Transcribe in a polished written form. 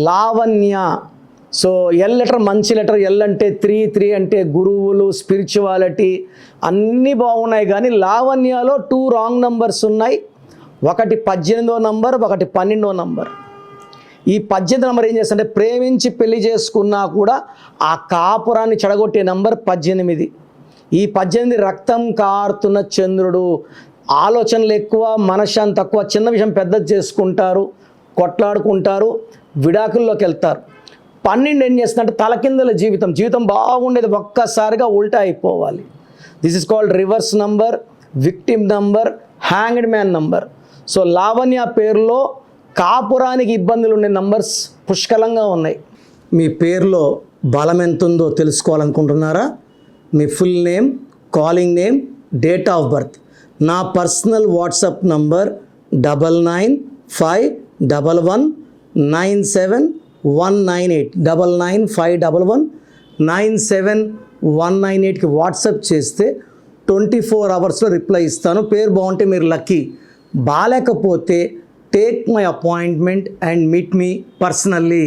Lavanya. So L letter మంచి letter. L అంటే 3 అంటే గురువులు, స్పిరిచువాలిటీ అన్నీ బాగున్నాయి. కానీ లావణ్యలో 2 రాంగ్ నంబర్స్ ఉన్నాయి. ఒకటి 18వ నంబర్, ఒకటి 12వ నంబర్. ఈ 18 నంబర్ ఏం చేస్తుంటే ప్రేమించి పెళ్లి చేసుకున్నా కూడా ఆ కాపురాన్ని చెడగొట్టే నంబర్ 18. ఈ 18 రక్తం కారుతున్న చంద్రుడు. ఆలోచనలు ఎక్కువ, మనశ్శాంతి తక్కువ, చిన్న విషయం పెద్దది చేసుకుంటారు, కొట్లాడుకుంటారు, విడాకుల్లోకి వెళ్తారు. 12 ఏం చేస్తుందంటే తలకిందుల జీవితం. జీవితం బాగుండేది ఒక్కసారిగా ఉల్టా అయిపోవాలి. This is called reverse number, victim number, hanged man number. So Lavanya పేరులో కాపురానికి ఇబ్బందులు ఉండే నంబర్స్ పుష్కలంగా ఉన్నాయి. మీ పేరులో బలం ఎంత ఉందో తెలుసుకోవాలనుకుంటున్నారా? మీ full name, calling name, date of birth. నా పర్సనల్ వాట్సాప్ నంబర్ 9951197198 9951197198కి వాట్సాప్ చేస్తే 24 అవర్స్లో రిప్లై ఇస్తాను. పేరు బాగుంటే మీరు లక్కీ. బాలేకపోతే take my appointment and meet me personally.